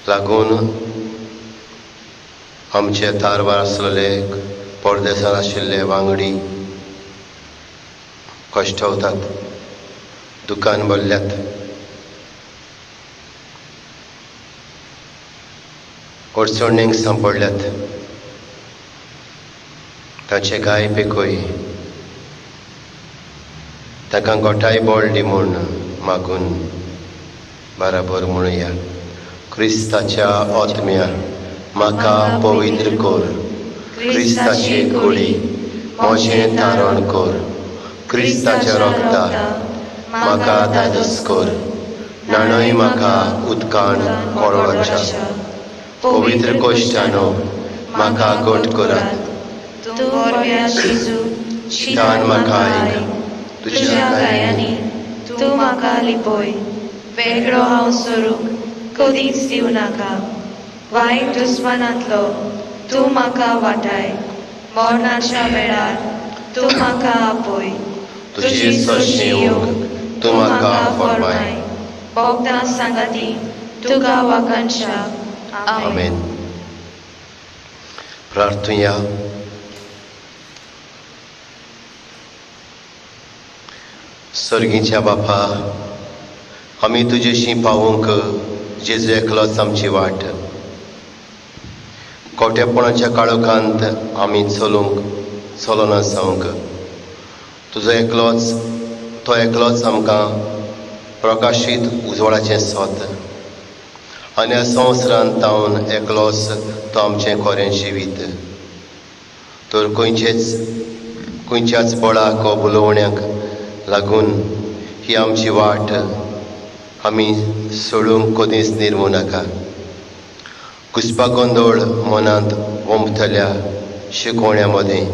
लागून आमचे तारवार आसलेले परदेसांत आशिल्ले वांगडी कश्टावतात, दुकान भरल्यात. अडचणींक सांपडल्यात. ताचे गाय पिकोय ताका गोठाय बळ दी म्हूण मागून बराबर म्हणुया. क्रिस्ताच्या आत्म्या म्हाका पवित्र कोर, क्रिस्ताची कुडी म्हजें तारण कोर, क्रिस्ताच्या रोगता म्हाका धादोस कोर, नाणय म्हाका उदकान कोळवाच्या, पवित्र कोश्टानो म्हाका गोट करात. तूं वरव्या जेजू शितान म्हाका आयक, तुज्या गायांनी तूं म्हाका लिपय. वेगळो हांव सोडूंक कधीच दिवं नाका. वायट दुस्मानांतलो तूं म्हाका वाटाय. मरणाच्या वेळार तूं म्हाका आपय. तुजी सरशी येवंक तूं म्हाका फर्माय. भोगतां सांगाती तुका वाकांशा. आमेन. प्रार्थुया. सर्गीच्या बापा, आमी तुजेशी पावूंक जेजू एकलोच आमची वाट. कोट्यापणाच्या काळोखांत आमी चलोना जावंक तुजो एकलोच तो एकलोच आमकां प्रकाशीत उजवाडाचें सोत. आनी ह्या संवसारांत तावन एकलोच तो आमचें खोरें जिवीत. तर खंयच्याच बळाक वा बुलोवण्याक लागून ही आमची वाट आमी सोडूंक कधीच निर्मू नाका. कुसपा गोंदळ मनांत वोंबतल्या शिकोवण्या मदें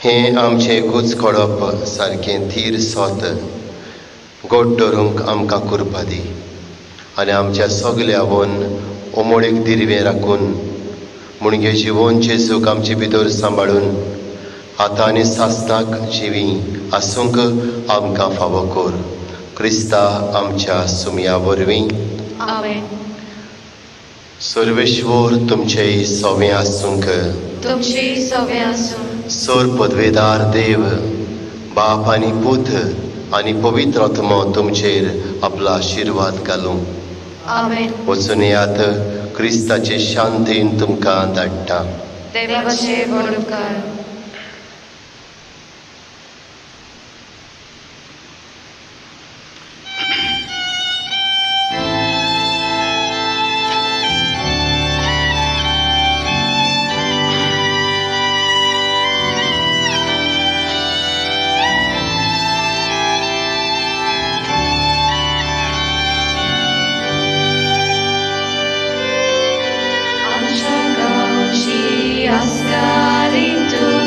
हें आमचें गुच कळप सारकें थीर सोत गोड धरूंक आमकां करपा दी. आनी आमच्या सगल्या वन ओमोळीक दिरवें राखून मुणगे जिवन जेजूक आमचे भितर सांबाळून आतां आनी सासणाक जिवी आसूंक आमकां फावो कर. क्रिस्ता आमच्या सुमया वरवीं. आमेन. सर्वेश्वर तुमचें सोवें आसूंक. तुमची सवें आसूं. सर पदवेदार देव, बाप आनी पूत आनी पवित्र आत्मो तुमचेर आपलो आशिर्वाद घालूं. आमेन. वचून येयात. क्रिस्ताचे शांतीन तुमकां धाडटा. देवाचे व्हड उपकार. आमच्या गांवची आसकारी तूं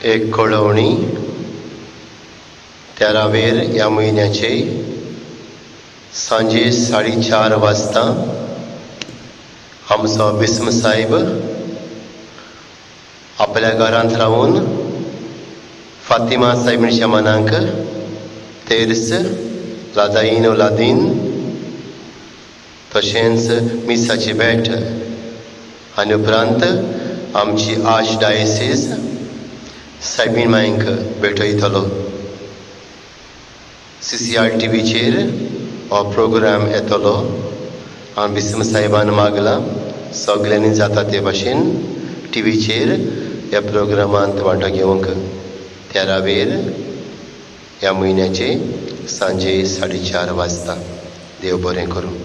एक कळवणी 13 या महिन्याचे सांजे 4:30 वाजता आमचो बिस्म साहेब आपल्या घरांत रावून फातिमा साहेबांच्या मनाक तेर्स लादाईन ओलादीन तशेंच मिसाची भेट आनी उपरांत आमची आर्च डायसिस सायबीण मांयक भेटयतलो. CCR टीव्हीचेर हो प्रोग्राम येतलो. हांव बिस्म साहेबान मागला सगल्यांनी जाता ते भाशेन टीव्हीचेर ह्या प्रोग्रामांत वांटो घेवंक. 13 ह्या म्हयन्याचे सांजे 4:30 वाजता. देव बरें करूं.